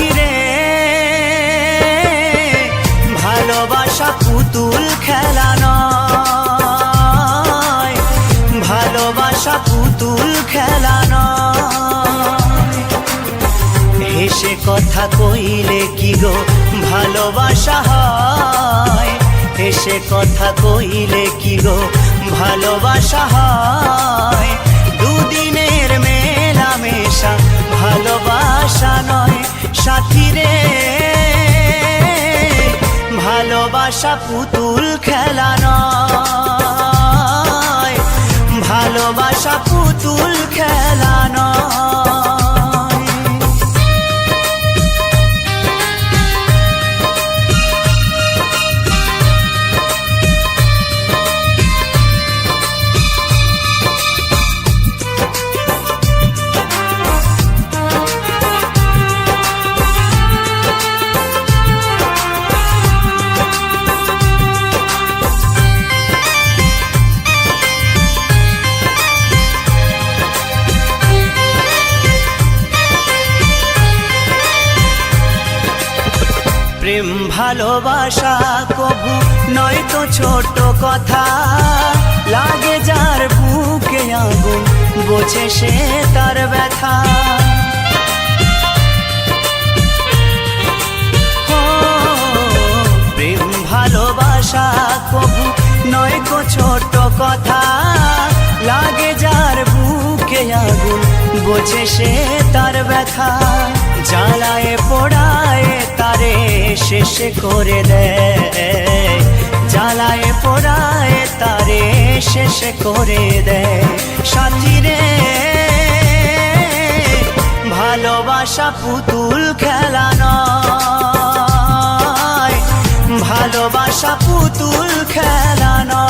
সাথী রে ভালোবাসা পুতুল খেলা নয়, ভালোবাসা পুতুল খেলা নয়। হেসে কথা কইলে কি গো ভালোবাসা হয়, হেসে কথা কইলে কি গো ভালোবাসা হয়। দুদিনের মেলামেশা ভালোবাসা নয় সাথী রে, ভালোবাসা পুতুল খেলা নয়, ভালোবাসা পুতুল খেলা নয়। প্রেম ভালোবাসা কবু নয় তো ছোট কথা, লাগে যার বুকে আগুন বোঝে সে তার ব্যথা। প্রেম ভালোবাসা কবু নয় তো ছোট কথা, লাগে যার বুকে আগুন বোঝে সে তার ব্যথা। জ্বালায় পোড়ায় তারে শেষ করে দেয়, জ্বালায় পোড়ায় তারে শেষ করে দেয় সাথী রে, ভালোবাসা পুতুল খেলা নয়, ভালোবাসা পুতুল খেলা নয়।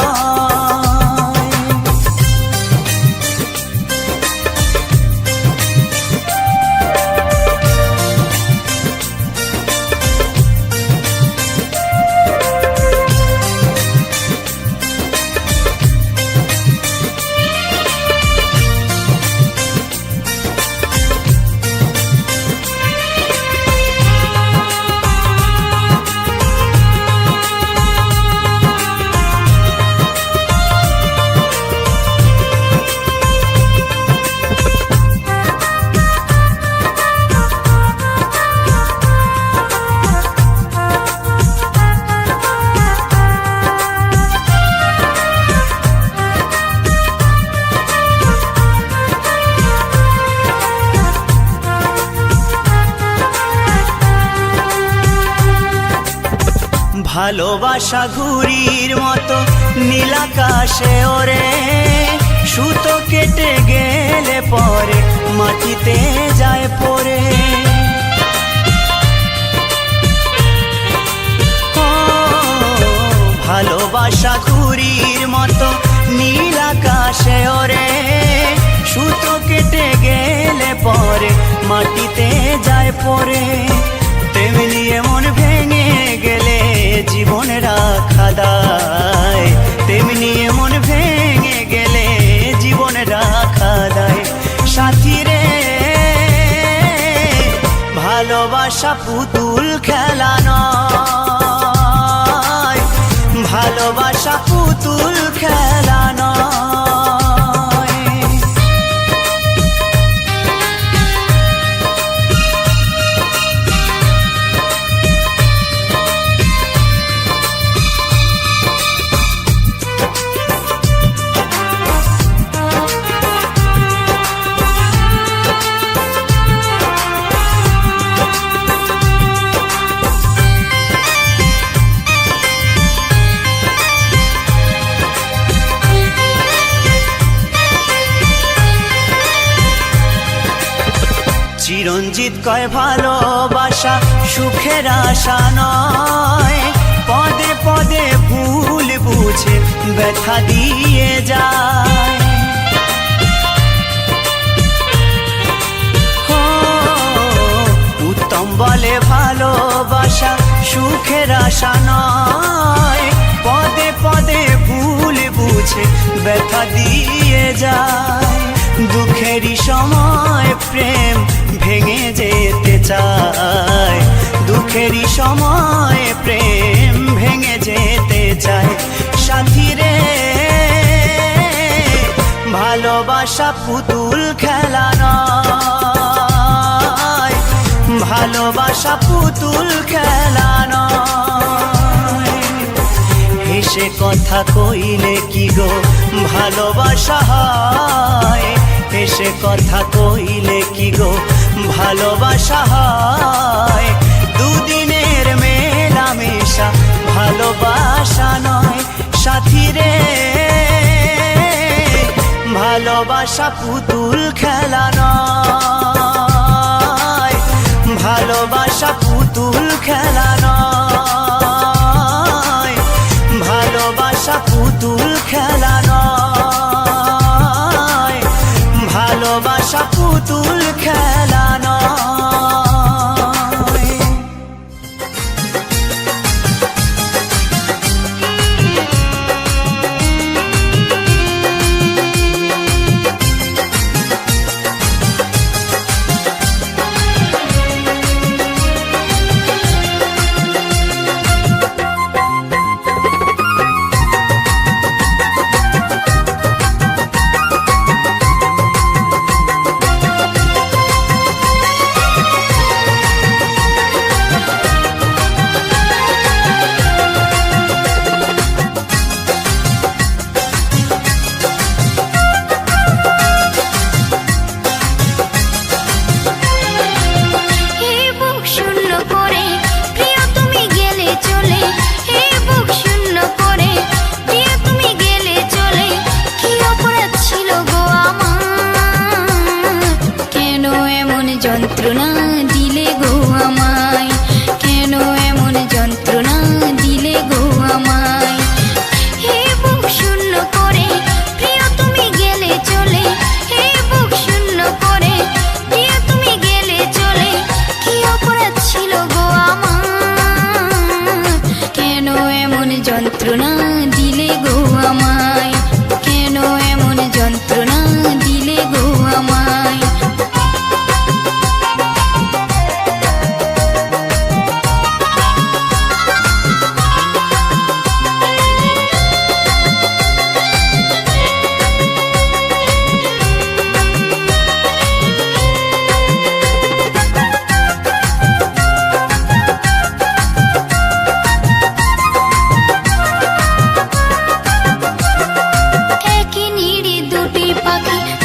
ভালোবাসা ঘুড়ির মতো নীলাকাশে ওরে, সুতো কেটে গেলে পরে মাটিতে যায় পড়ে। ভালোবাসা ঘুড়ির মতো নীলাকাশে ওরে, সুতো কেটে গেলে পরে মাটিতে যায় পড়ে। তেমনি মন ভেঙে গেলে জীবন রাখা দায়, তেমনি মন ভেঙে গেলে জীবন রাখা দায় সাথী রে, ভালোবাসা পুতুল খেলা নয়, ভালোবাসা পুতুল খেলা নয়। চিরঞ্জিত কয় ভালোবাসা সুখের আশা নয়, পদে পদে ভুল বুঝে ব্যথা দিয়ে যায়। উত্তম বলে ভালোবাসা সুখের আশা নয়, পদে পদে ভুল বুঝে ব্যথা দিয়ে যায়। দুঃখেরই সময় প্রেম ভেঙে যেতে চায়, দুঃখেরই সময় প্রেম ভেঙে যেতে চায় সাথী রে। ভালোবাসা পুতুল খেলা নয়, ভালোবাসা পুতুল খেলা নয়। হেসে কথা কইলে কি গো ভালোবাসা হয়, হেসে কথা কইলে কি গো ভালোবাসা হয়। দুদিনের মেলামেশা ভালোবাসা নয় সাথী রে। ভালোবাসা পুতুল খেলা নয়, ভালোবাসা পুতুল খেলা নয়, ভালোবাসা পুতুল খেলা নয়, ভালোবাসা পুতুল খেলা নয়। যন্ত্রণা দিলে গো আমায়, কেন এমন যন্ত্রণা দিলে গো আমায়। হে বুক শূন্য করে প্রিয় তুমি গেলে চলে, হে বুক শূন্য করে প্রিয় তুমি গেলে চলে। কি অপরাধ ছিল গো আমার, কেন এমন যন্ত্রণা দিলে গো আমায়, কেন এমন যন্ত্রণা দিলে গো আমায়।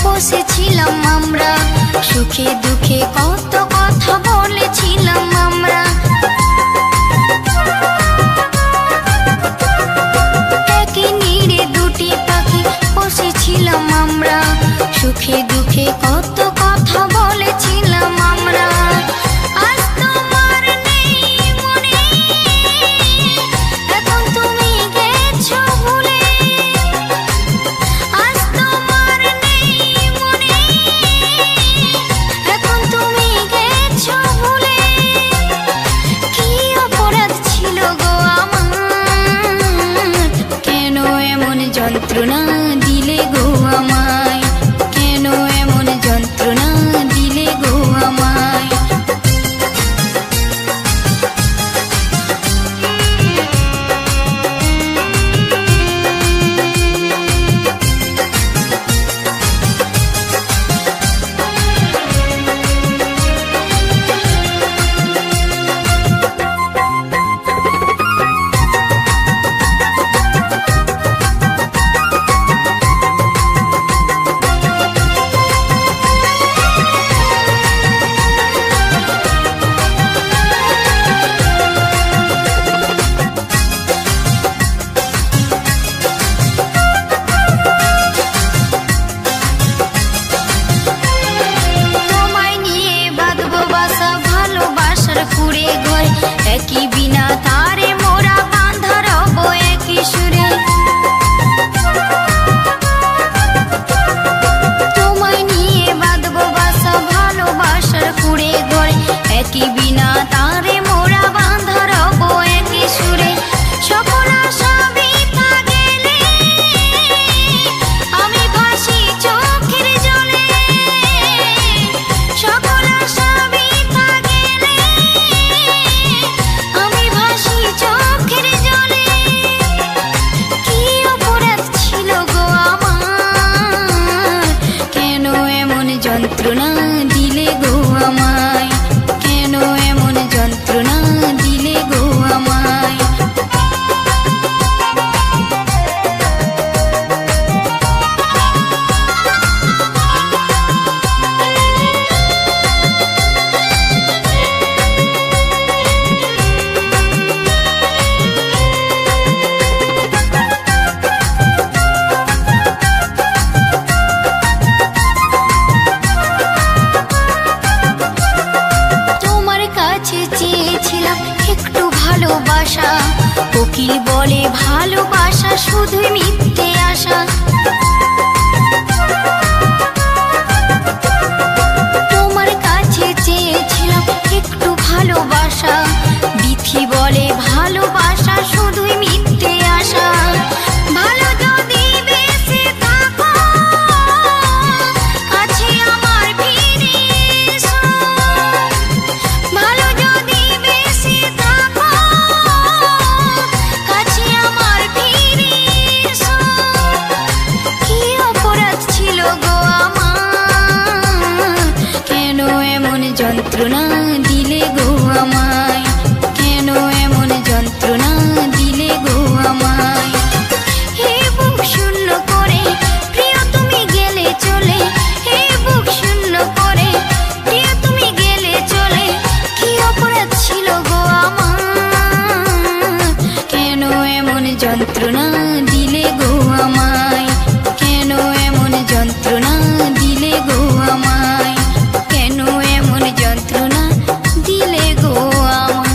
বসেছিলাম আমরা, সুখে দুঃখে কত কথা বলেছিলাম আমরা। একই নিড়ে দুটি পাখি বসেছিলাম আমরা, সুখে দুঃখে কত কথা বলেছিলাম আমরা। আজ তোমার নেই মনে, এখন তুমি গেছো ভুলে। আজ তোমার নেই মনে, এখন তুমি গেছো ভুলে। কি অপরাধ ছিল গো আমার, কেন এমন যন্ত্রণা দিলে গো আমায়, কেন এমন যন্ত্রণা দিলে গো আমায়। শুধুই মিথ্যে আশা। তোমার কাছে চেয়েছিলাম একটু ভালোবাসা, বিধি বলে ভালোবাসা শুধুই মিথ্যে আশা। ভালো যদি বেঁচে থাকো কাছে আমার ফিরে এসো, ভালো যদি বেঁচে থাকো কাছে আমার ফিরে এসো। কি অপরাধ ছিল গো আমার, কেন এমন যন্ত্রণা দিলে গো আমায়, কেন এমন যন্ত্রণা দিলে গো আমায়। হে বুক শূন্য করে প্রিয় তুমি গেলে চলে, হে বুক শূন্য করে প্রিয় তুমি গেলে চলে। কি অপরাধ ছিল গো আমার, কেন এমন যন্ত্রণা দিলে গো আমায়, কেন এমন যন্ত্রণা দিলে গো আমায়, কেন এমন যন্ত্রণা দিলে গো আমায়।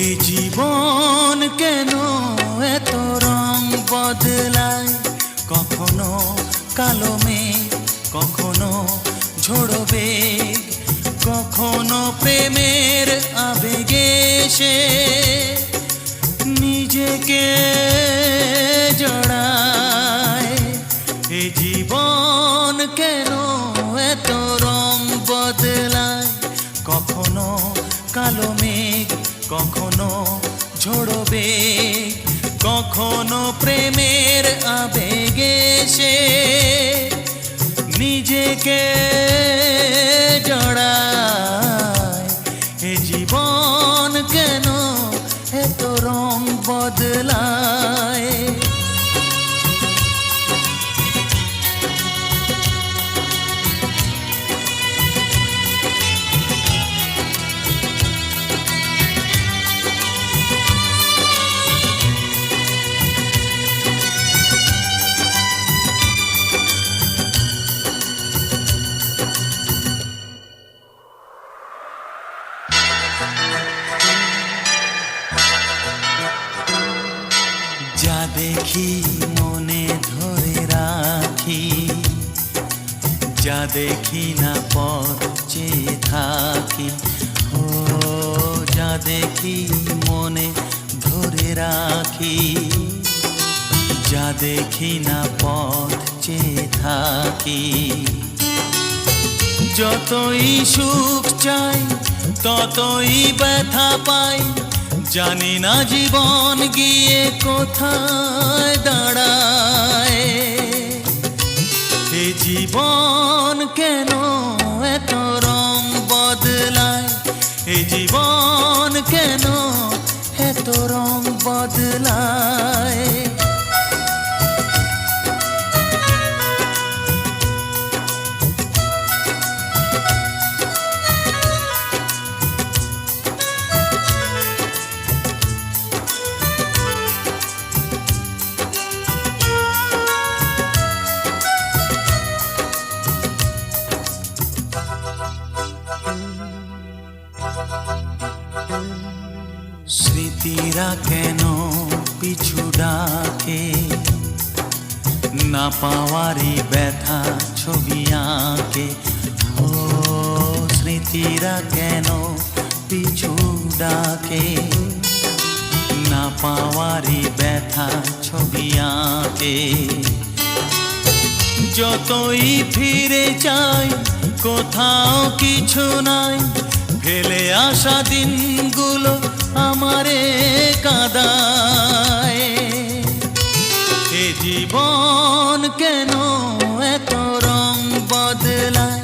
এ জীবন কেন এত রং বদলায়, কখনো কালো মেঘ, কখনো ঝোড়ো বেগ, কখনো প্রেমের আবেগে সে নিজেকে জড়ায়। এ জীবন কেন এত রং বদলায়, কখনো কালো মেঘ, কখনো ঝোড়ো বেগ, কখনো প্রেমের আবেগে সে নিজেকে জড়ায়। এ জীবন কেন এত রং বদলায়। যা দেখি মনে ধরে রাখি, যা দেখি না পথ চেয়ে থাকি। ও যা দেখি মনে ধরে রাখি, যা দেখি না পথ চেয়ে থাকি। যতই সুখ চাই ততই ব্যথা পাই, জানি না জীবন গিয়ে কোথায় দাঁড়ায়। এ জীবন কেন এত রং বদলায়, এ জীবন কেন এত রং বদলায়। স্মৃতিরা কেন পিছু ডাকে, না পাওয়ারই ব্যথা ছবি আঁকে। ও স্মৃতিরা কেন পিছু ডাকে, না পাওয়ারই ব্যথা ছবি আঁকে। যতই ফিরে চাই কোথাও কিছু নাই, ফেলে আসা দিনগুলো আমারে কাঁদায়। এ জীবন কেন এত রং বদলায়,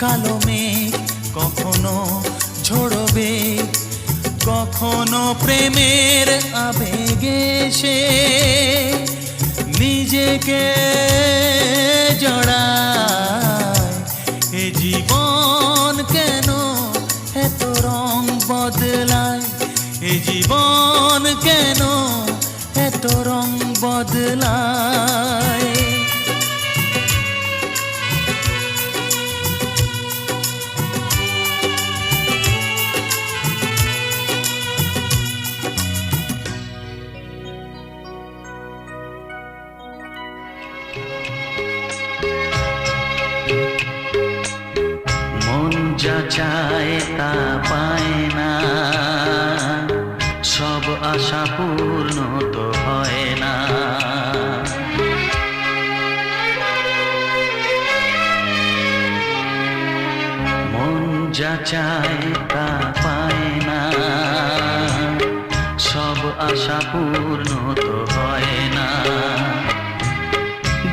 কালো মেঘ কখনো ঝরবে, কখনো প্রেমের আবেগে সে নিজেকে জড়ায়। এ জীবন কেন এত রং বদলায়, এ জীবন কেন এত রং বদলায়। যা চায় তা পায় না, সব আশা পূর্ণ তো হয় না। মন যা চায় তা পায় না, সব আশা পূর্ণ তো হয় না।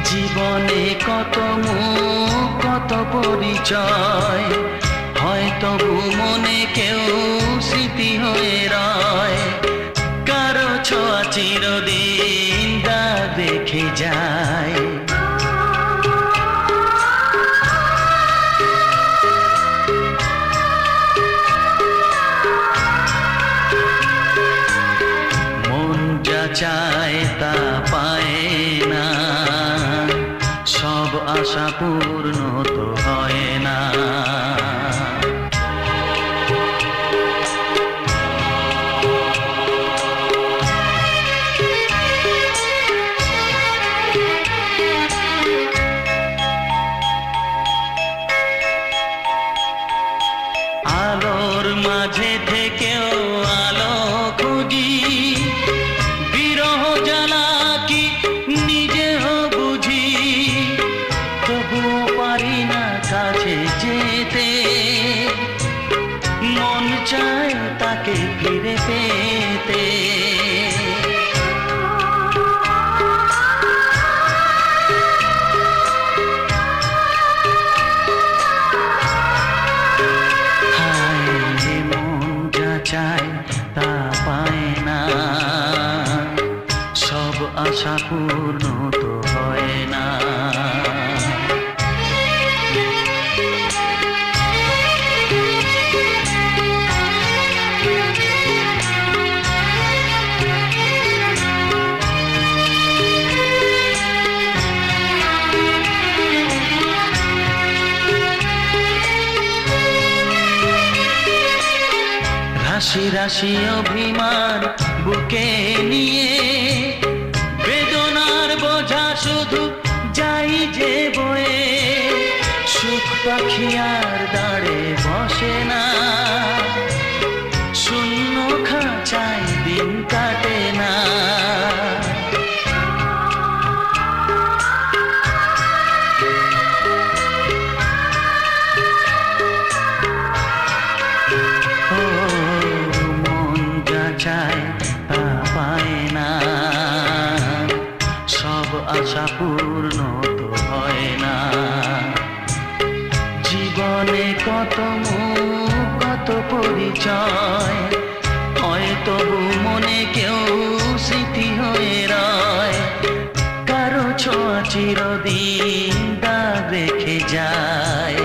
জীবনে কত মুখ কত পরিচয়, হয়তো মনে কেউ স্মৃতি হয়ে রয়। কারো ছোঁয়া চিরদিন দা দেখে যায়। মন যা চায় তা পায় না, সব আশা পূর্ণ তো হয় না। আলোর মাঝে থেকেও আলো খুঁজি, বিরহ জ্বালা কি নিজেও বুঝি। তবুও পারি না কাছে যেতে, মন চায় তাকে ফিরে পেতে। চায় তা পায় না, সব আশা পূর্ণ তো হয় না। রাশি রাশি অভিমান বুকে নিয়ে, বেদনার বোঝা শুধু যাই যে বয়ে। সুখ পাখি আর দাঁড়ে বসে না, শূন্য খাঁচায় দিন কাটে না। চায় তা পায় না, সব আশা পূর্ণ তো হয় না। জীবনে কত মুখ কত পরিচয়, হয়তো মনে কেউ স্মৃতি হয়ে রয়। কারো ছোঁয়া চিরদিন তা রেখে যায়।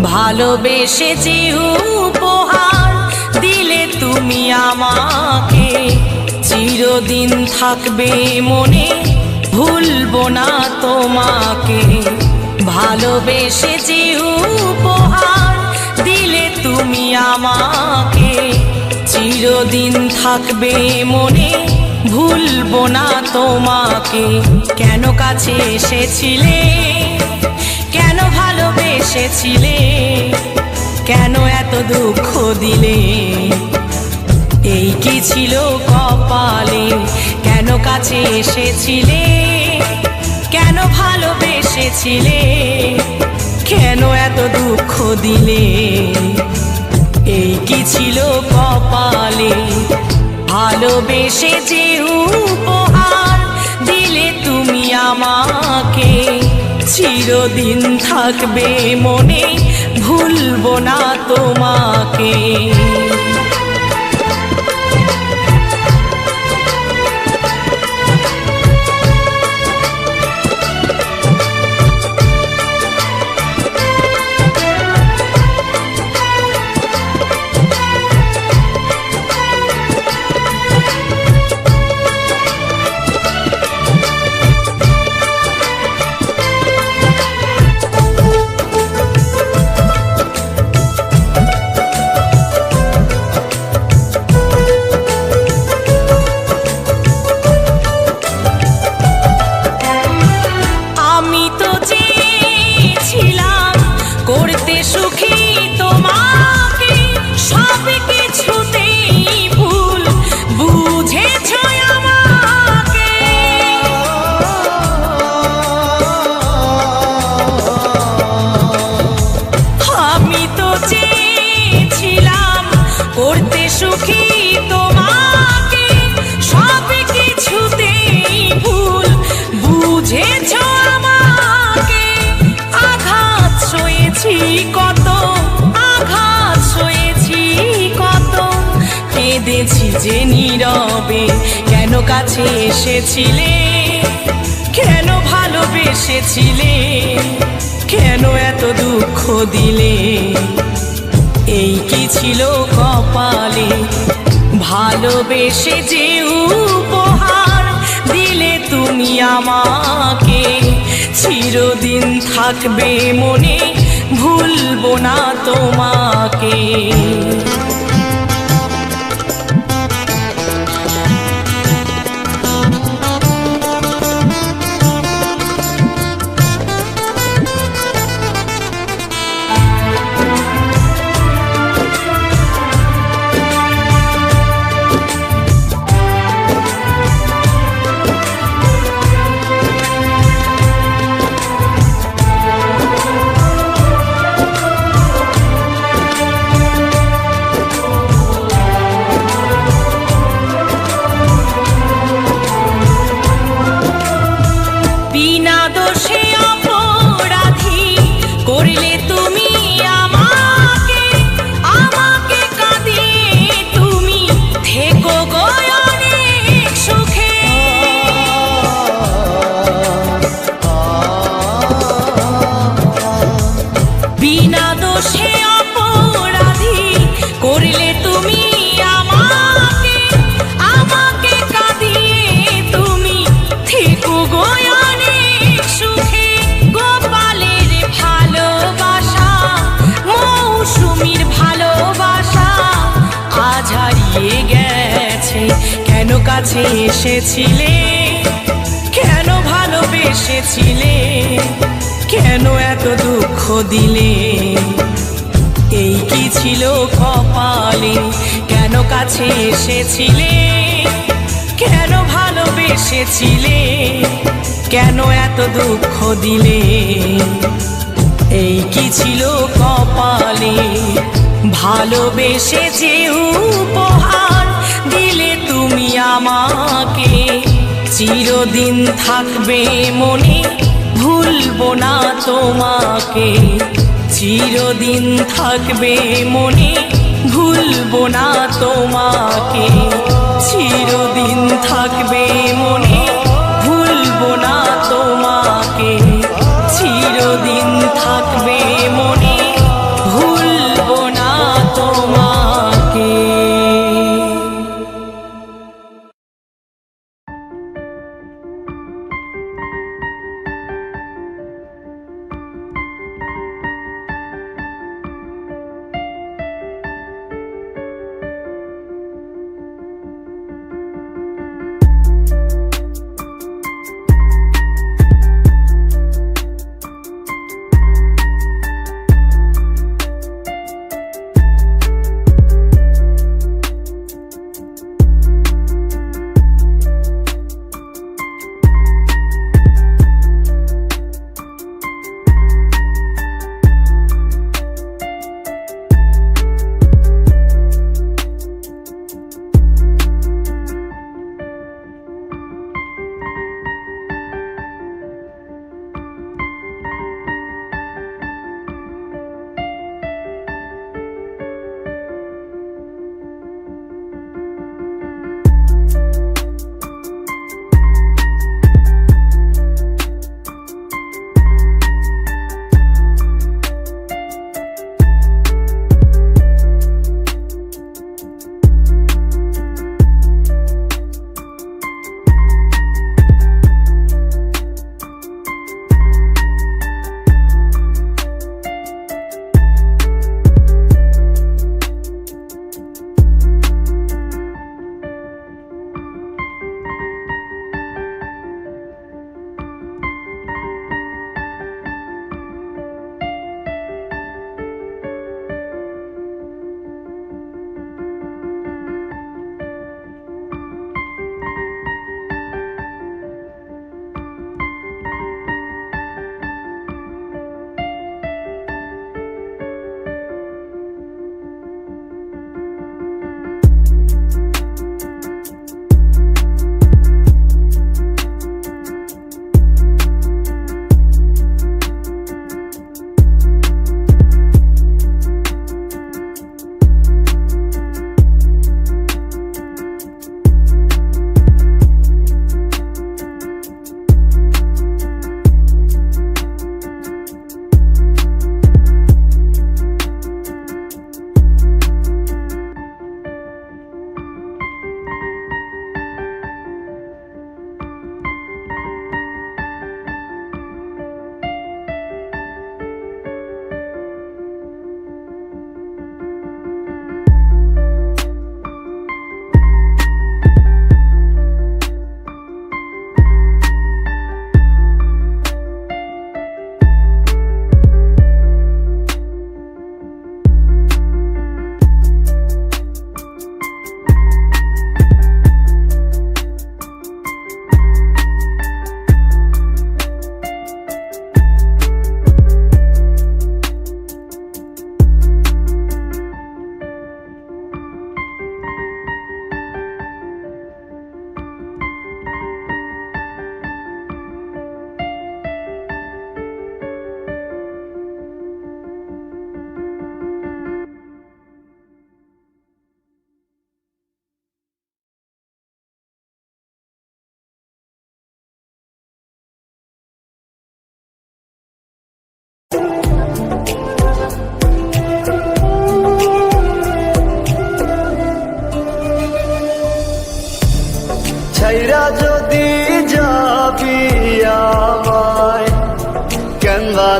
ভালোবেসে যে উপহার দিলে তুমি আমাকে, চিরদিন থাকবে মনে, ভুলবো না তোমাকে। ভালো ভালোবেসে যে উপহার দিলে তুমি আমাকে, চিরদিন থাকবে মনে, ভুলবো না তোমাকে। কেন কাছে এসেছিলে, কেন ভালোবেসেছিলে, কেন এত দুঃখ দিলে, এই কি ছিল কপালে। কেন কাছে এসেছিলে, কেন ভালোবেসেছিলে, কেন এত দুঃখ দিলে, এই কি ছিল কপালে। ভালোবেসে যে উপহার দিলে তুমি আমাকে, চিরদিন থাকবে মনে, ভুলবো না তোমাকে। কেঁদেছি যে নীরবে, কেন কাছে এসেছিলে, কেন ভালোবেসেছিলে, কেন এত দুঃখ দিলে, এই কি ছিল কপালে। ভালোবেসে যে উপহার দিলে তুমি আমাকে, চিরদিন থাকবে মনে, ভুলবো না তোমাকে। কাছে এসেছিলে, কেন ভালোবেসেছিলে, কেন এত দুঃখ দিলে, এই কি ছিল কপালে। কেন কাছে এসেছিলে, কেন ভালোবেসেছিলে, কেন এত দুঃখ দিলে, এই কি ছিল কপালে। ভালোবেসে যে উপহার দিলে তুমি আমাকে, চিরদিন থাকবে মনে, ভুলবো না তোমাকে। চিরদিন থাকবে মনে, ভুলবো না তোমাকে। চিরদিন থাকবে মনে, ভুলবো না তোমাকে। চিরদিন থাকবে মনে, ভুলবো না তোমাকে।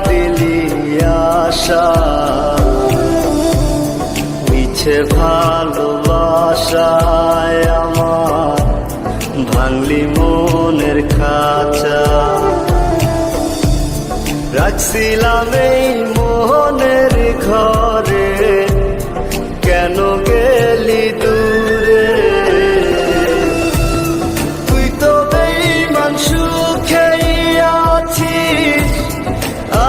দিলি আশা, মিছে ভালোবাসায় আমার ভাঙলি মনের খাঁচা। রাখছিলাম এই মোহনের ঘরে, কেন গেলি দূরে? তুই তো বেঈমান সুখেই আছিস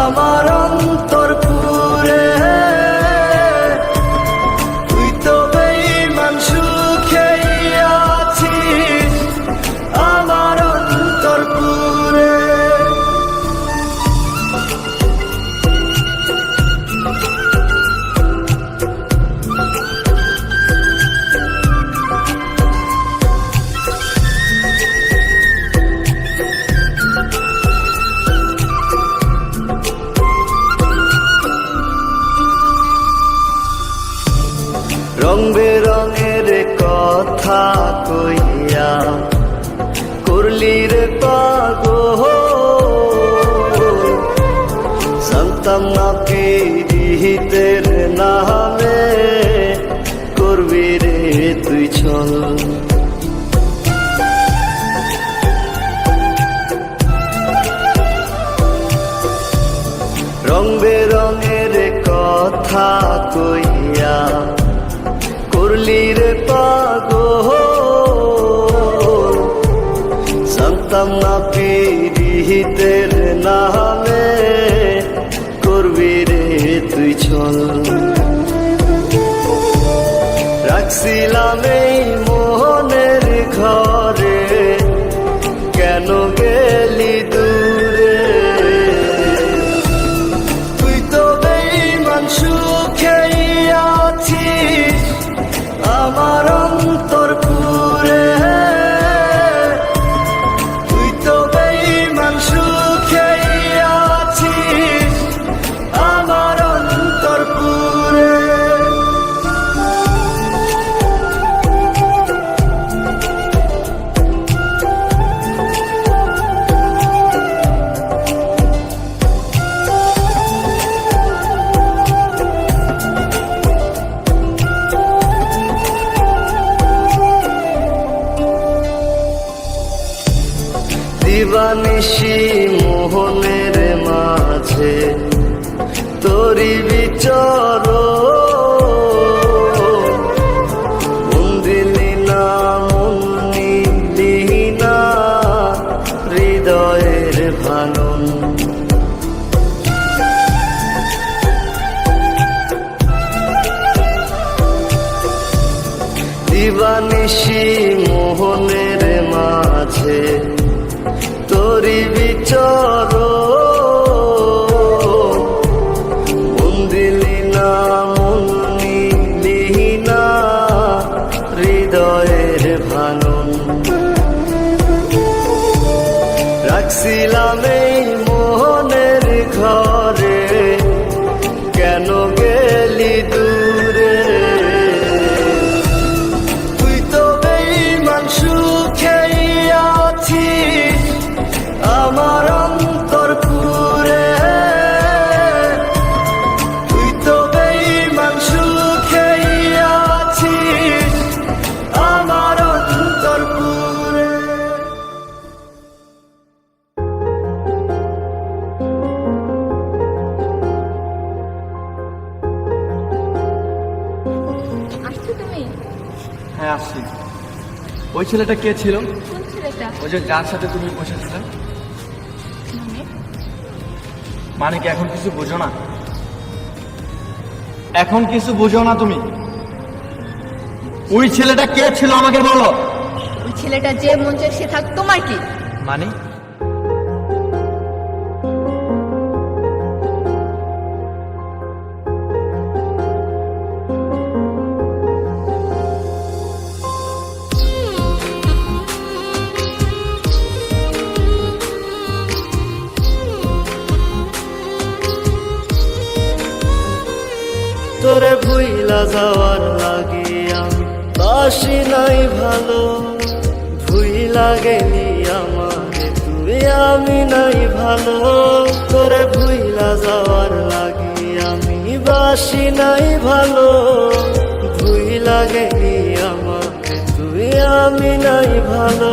আমার অন্তর পুরে। তুই তো বেঈমান সুখেই আছিস আমার অন্তর পুরে। রং বেরঙের কথা কইয়া করলি রে পাগল, জানতাম না পীড়িতের নামে করবি রে তুই ছল। রং বেরঙের কথা কইয়া করলি রে পাগল, জানতাম না পীড়িতের নামে করবি রে তুই ছল। রাখছিলাম এই মোহনের ঘরে, কেন গেলি দূরে? তুই তো বেঈমান সুখেই আছিস আমার অন্তর পুরে। তুই তো বেঈমান সুখেই আছিস আমার অন্তর পুরে। দিবানিশি মোহনের মাঝে তোরি বিচর, মন দিলি না মন নিলি না হৃদয়ের ভাঙন। দিবানিশি মোহনের মাঝে তোরি বিচর, মন দিলি না মন নিলি না হৃদয়ের ভাঙন। রাখছিলাম এই মোহনের ঘরে, কেন গেলি দূরে? তুই তো বেঈমান সুখেই আছিস আমার অন্তর পুরে। তুই তো বেঈমান সুখেই আছিস আমার অন্তর পুরে। আসছো তুমি? হ্যাঁ আসছি। ওই ছেলেটা কে ছিল? কোন ছেলেটা? ওই যে যার সাথে তুমি বসেছিলে? মানে? মানে কি এখন কিছু বোঝো না? এখন কিছু বোঝো না তুমি? ওই ছেলেটা কে ছিল আমাকে বলো। ওই ছেলেটা যে মন চায় সে থাক, তোমার কি? মানে তোরে ভুইলা যাওয়ার লাগি আমি বাসি নাই ভালো, ভুইলা গেলি আমারে তুই আমি নাই ভালো, তোরে ভুইলা যাওয়ার লাগি আমি বাসি নাই ভালো, ভুই লাগেনি আমাকে তুই আমি নাই ভালো।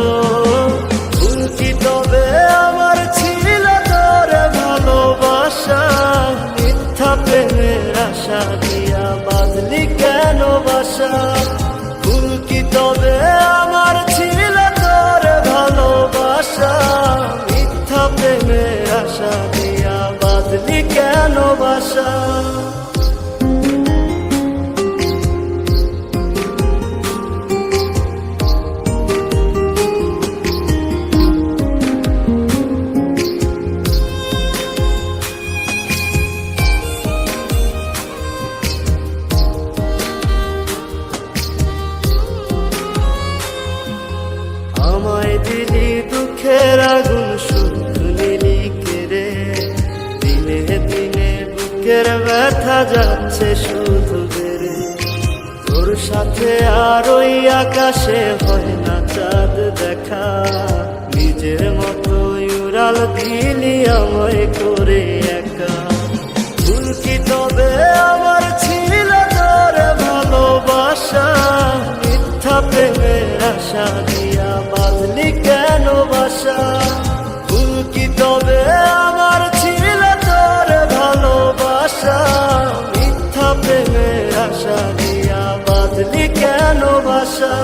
ভুল কি তবে আমার ছিল তোরে ভালোবাসা, মিথ্যা প্রেমের আশা দিয়া বাঁধলি কেন বাসা। ভুল কি তবে আমার ছিল তোরে ভালোবাসা, মিথ্যা প্রেমের আশা দিয়া বাঁধলি কেন বাসা। আমায় দিলি দুঃখের আগুন সুখ নিলি কেড়ে, দিনে দিনে বুকের ব্যথা যাচ্ছে শুধু বেড়ে। তোর সাথে আর ওই আকাশে হয় না চাঁদ দেখা, নিজের মতো উড়াল দিলি আমায় করে একা। ভুল কি তবে আমার ছিল তোরে ভালোবাসা, মিথ্যা প্রেমের আশা দিয়া বাঁধলি কেন বাসা। ভুল কি তবে আমার ছিল তোরে ভালোবাসা, মিথ্যা প্রেমের আশা দিয়া বাঁধলি কেন বাসা।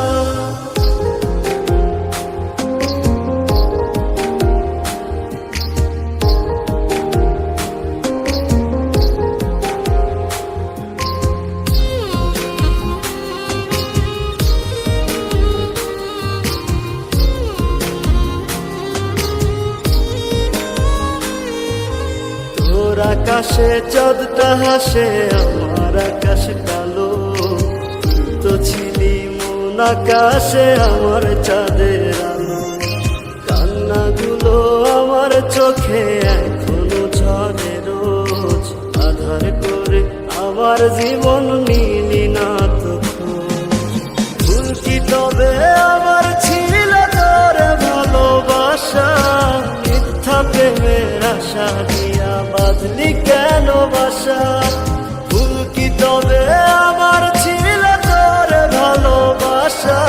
তোর আকাশে চাঁদটা হাসে, আমার আকাশ কালো, তুই তো ছিলি মন আকাশে আমার চাঁদের আলো। কান্নাগুলো আমার চোখে এখনো ঝরে রোজ, আধার করে আমার জীবন নিলি না তো খোঁজ। ভুল কি তবে আমার ছিল তোরে ভালোবাসা, মিথ্যা প্রেমের আশা দিয়া বাঁধলি কেন বাসা। ভুল কি তবে আমার ছিল তোরে ভালোবাসা,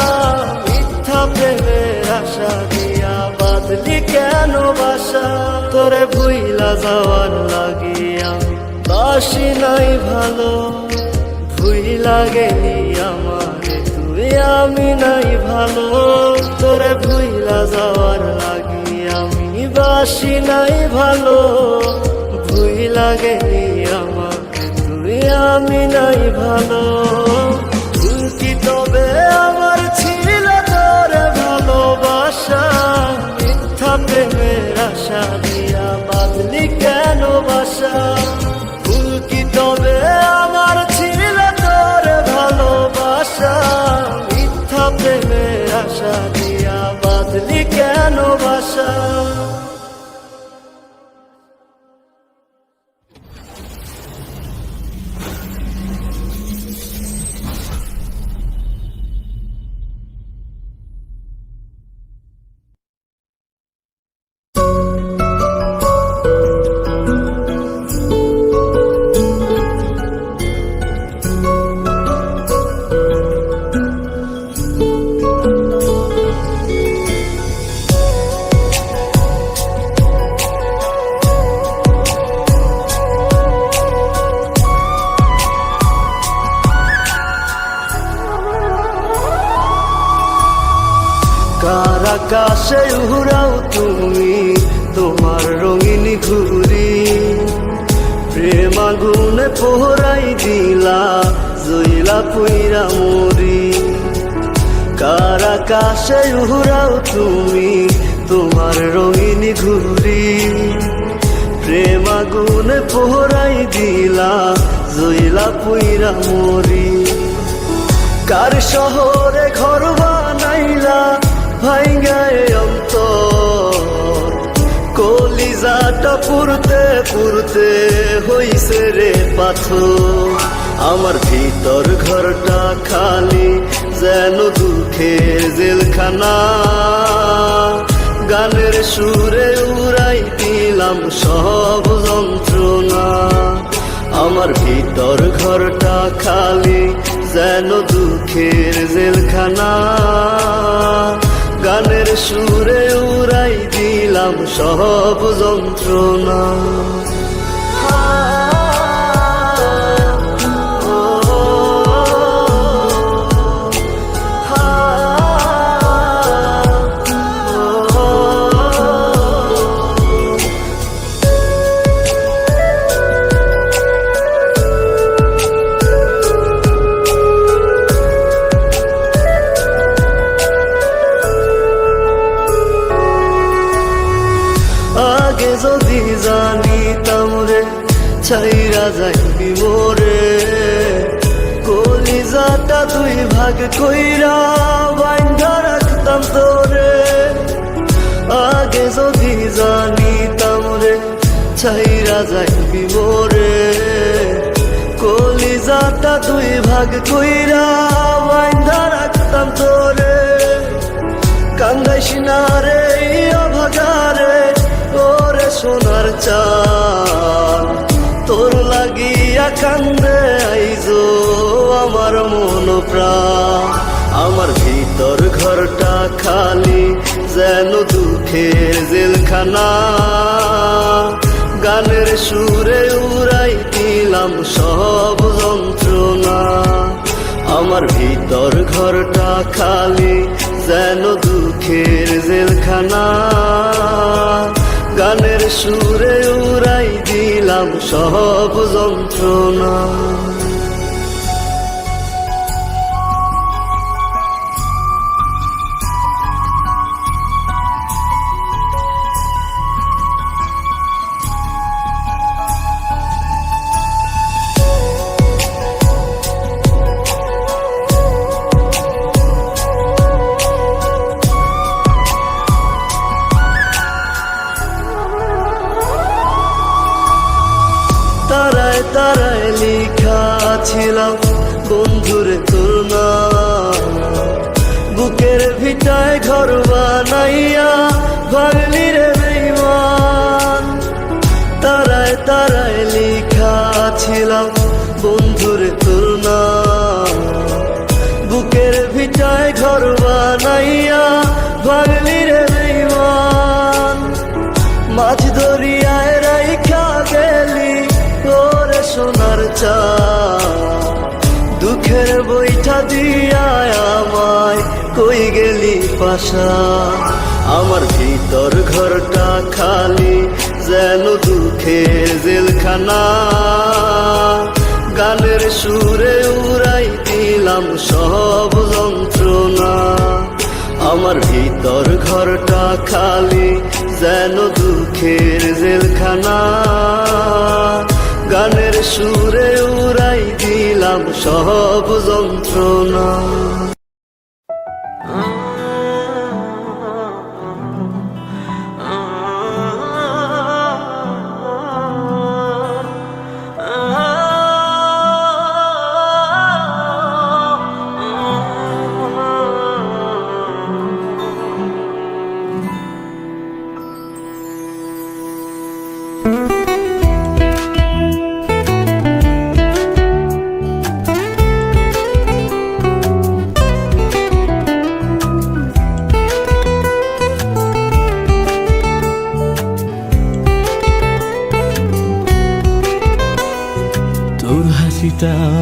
মিথ্যা প্রেমের আশা দিয়া বাঁধলি কেন বাসা। তোরে ভুইলা যাওয়ার লাগি আমি বাসি নাই ভালো, ভুই লাগেনি আমারে তুই আমি নাই ভালো। তোরে ভুইলা যাওয়ার লাগি আমি বাসি নাই ভালো, ভুই লাগেনি আমাকে তুই আমি নাই ভালো। ভুল কি তবে আমার ছিল তোরে ভালোবাসা, মিথ্যা প্রেমের আশা দিয়া বাঁধলি কেন বাসা। ভুল কি তবে আমার ছিল তোরে ভালোবাসা, মিথ্যা প্রেমের আশা দিয়া বাঁধলি কেন বাসা। কার আকাশে উড়াও তুমি তোমার রঙিন ঘুরি, প্রেম আগুনে পোহরাই দিলা জইলা পুইরা মরি। কার আকাশে উড়াও তুমি তোমার রঙিন ঘুরি, প্রেম আগুনে পোহরাই দিলা জইলা পুইরা মরি। কার শহরে ঘর বানাইলা ভাইঙ্গায় অন্তর, কলিজাটা পুরতে পুরতে হইছে রে পাথর। আমার ভিতর ঘরটা খালি যেন দুঃখের জেলখানা, গানের সুরে উড়াই দিলাম সব যন্ত্রণা। আমার ভিতর ঘরটা খালি যেন দুঃখের জেলখানা। গানের সুরে উড়াই দিলাম সব যন্ত্রণা। আগে যদি জানিতাম রে ছাইরা যাইবি মোরে, কলিজাটা দুই ভাগ কইরা বাইন্ধা রাখতাম তোরে। আগে যদি জানিতাম রে ছাইরা যাইবি মোরে, কলিজাটা দুই ভাগ কইরা বাইন্ধা রাখতাম তোরে। কান্দাইস না রে অভাগারে ওরে সোনার চাঁদ, তোর লাগিয়া কান্দে আইজো আমার মন প্রাণ। আমার ভিতর ঘরটা খালি যেন দুঃখের জেলখানা। গানের সুরে উড়াই দিলাম সব যন্ত্রণা। আমার ভিতর ঘরটা খালি যেন দুঃখের জেলখানা। গানের সুরে উড়াই দিলাম সব যন্ত্রণা। তারায় তারায় লিখা ছিলাম বন্ধুরে তোর নাম, বুকের ভিটায় ঘর বানাইয়া ভাঙলি রে বেঈমান। তারায় তারায় লিখা ছিলাম বন্ধুরে তোর নাম, বুকের ভিটায় ঘর বানাইয়া ভাঙলি রে বেঈমান। মাঝ দরিয়ায় রাইখা গেলি ওরে সোনার চাঁদ, দুঃখের বইটা দিয়া আমায় কই গেলি পাশা। আমার ভিতর ঘরটা খালি যেন দুঃখের জেলখানা। গানের সুরে উড়াই দিলাম সব যন্ত্রণা। আমার ভিতর ঘরটা খালি যেন দুঃখের জেলখানা। গানের সুরে উড়াই দিলাম সব যন্ত্রণা।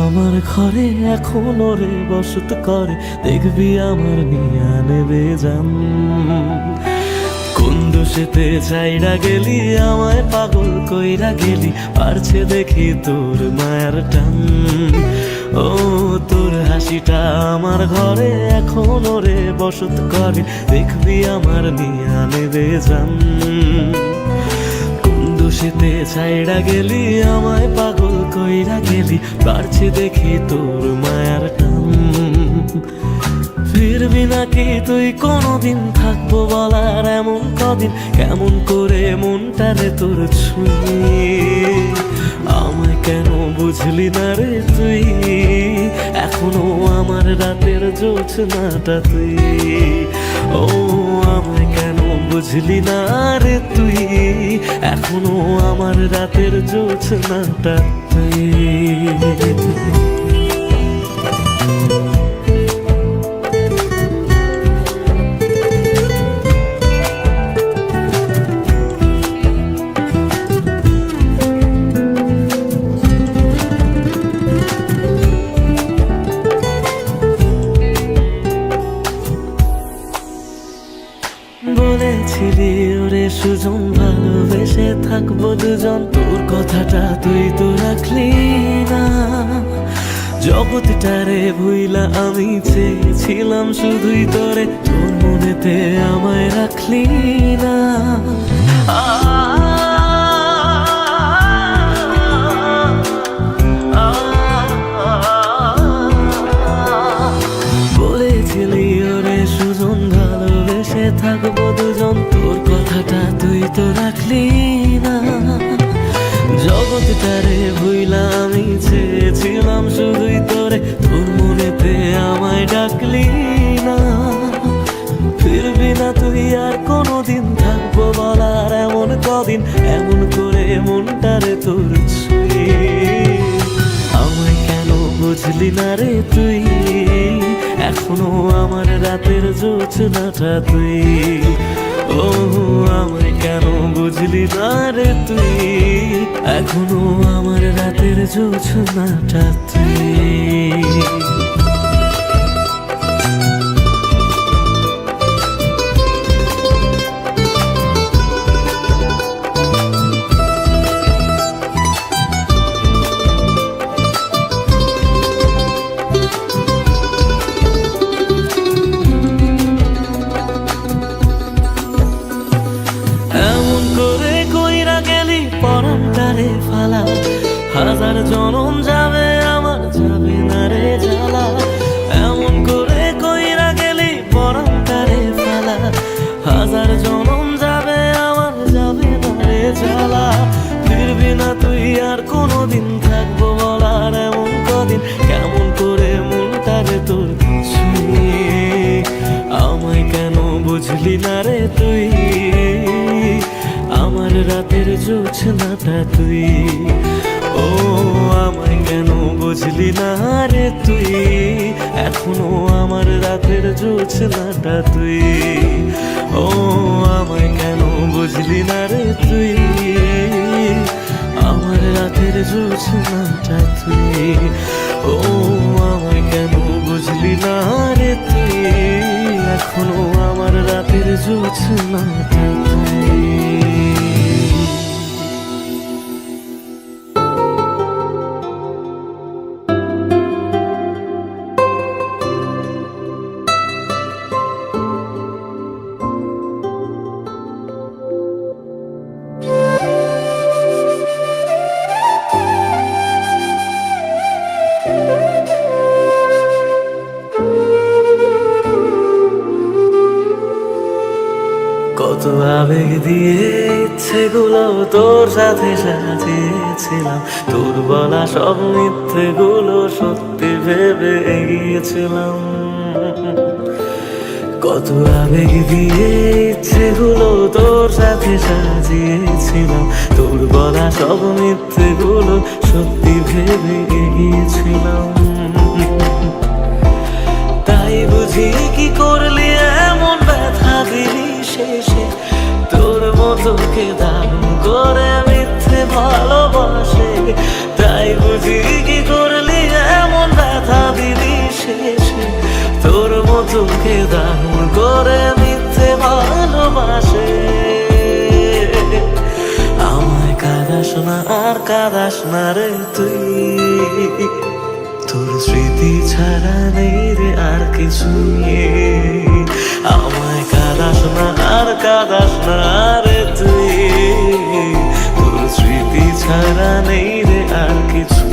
আমার ঘরে এখনো রে বসত করে, দেখবি আমার নিয়া নেবে জান। কোন দোষেতে চাইরা গেলি আমায় পাগল কইরা গেলি, পারছে দেখি তোর মায়ের টান। ও তোর হাসিটা আমার ঘরে এখনো রে বসত করে, দেখবি আমার নিয়া নেবে জান। দোষেতে ছাইড়া গেলি আমায় পাগল কইরা গেলি, পারছে দেখি তোর মায়ার টান। ফিরবি নাকি তুই কোনদিন, থাকবো বলার এমন কদিন, কেমন করে মনটারে তোর ছুঁয়ে। আমায় কেন বুঝলি না রে তুই, এখনো আমার রাতের জোছনাটা তুই। ও আমায় কেন বুঝলি না রে তুই, এখনো আমার রাতের জোছনাটা তুই। বলেছিলি ওরে সুজন ভালোবেসে থাকবো দুজন, তোর কথাটা তুই তো রাখলি না। জগৎটারে ভুইলা আমি চেয়েছিলাম শুধুই তোরে, তোর মনেতে আমায় রাখলি না। বলেছিলি ওরে সুজন ভালোবেসে থাকবো দুজন, তোর কথাটা তুই তো রাখলি না। জগৎটারে ভুইলা আমি চেয়েছিলাম শুধুই তোরে, তোর মনেতে আমায় ডাকলি না। ফিরবি না তুই আর কোনোদিন, থাকবো বলার এমন কদিন, এমন করে মনটারে তোর ছুঁয়ে। আমায় কেন বুঝলি না রে তুই, এখনো আমার রাতের জোছনাটা তুই। ও আমায় কেন বুঝলি না রে তুই, এখনো আমার রাতের জোছনাটা তুই। পরানটারে ফালা, হাজার জনম যাবে আমার যাবে না রে জ্বালা। এমন করে কইরা গেলি পরানটারে ফালা, হাজার জনম যাবে আমার যাবে না রে জ্বালা। ফিরবি না তুই আর কোনোদিন, থাকবো বলার এমন কদিন, কেমন করে মনটারে তোর ছুঁয়ে। আমায় কেন বুঝলি না রে তুই, আমার রাতের জোছনাটা তুই। ও আমায় কেন বুঝলি না রে তুই, এখনো আমার রাতের জোছনাটা তুই। ও আমায় কেন বুঝলি না রে তুই, আমার রাতের জোছনাটা তুই। ও আমায় কেন বুঝলি না রে তুই, এখনো আমার রাতের জোছনাটা তুই। কত আবেগ দিয়ে ইচ্ছেগুলো তোর সাথে সাজিয়েছিলাম, তোর বলা সব মিথ্যেগুলো সত্যি ভেবে এগিয়েছিলাম। কত আবেগ দিয়ে ইচ্ছেগুলো তোর সাথে সাজিয়েছিলাম, তোর বলা সব মিথ্যেগুলো সত্যি ভেবে এগিয়েছিলাম। তাই বুঝি কি করলি এমন ব্যথা দিলি শেষে, তোর মতোকে দারুণ করে মিথ্যে ভালোবাসে। তাই বুঝি কি করলি এমন ব্যথা দিলি শেষে, তোর মতোকে দারুণ করে মিথ্যে ভালোবাসে। আমায় কাঁদাস না আর কাঁদাস না রে তুই, তোর স্মৃতি ছাড়া নেই রে আর কিছু। আমায় কাঁদাস না আর কাঁদাস না রে তুই, তোর স্মৃতি ছাড়া নেই রে আর কিছু।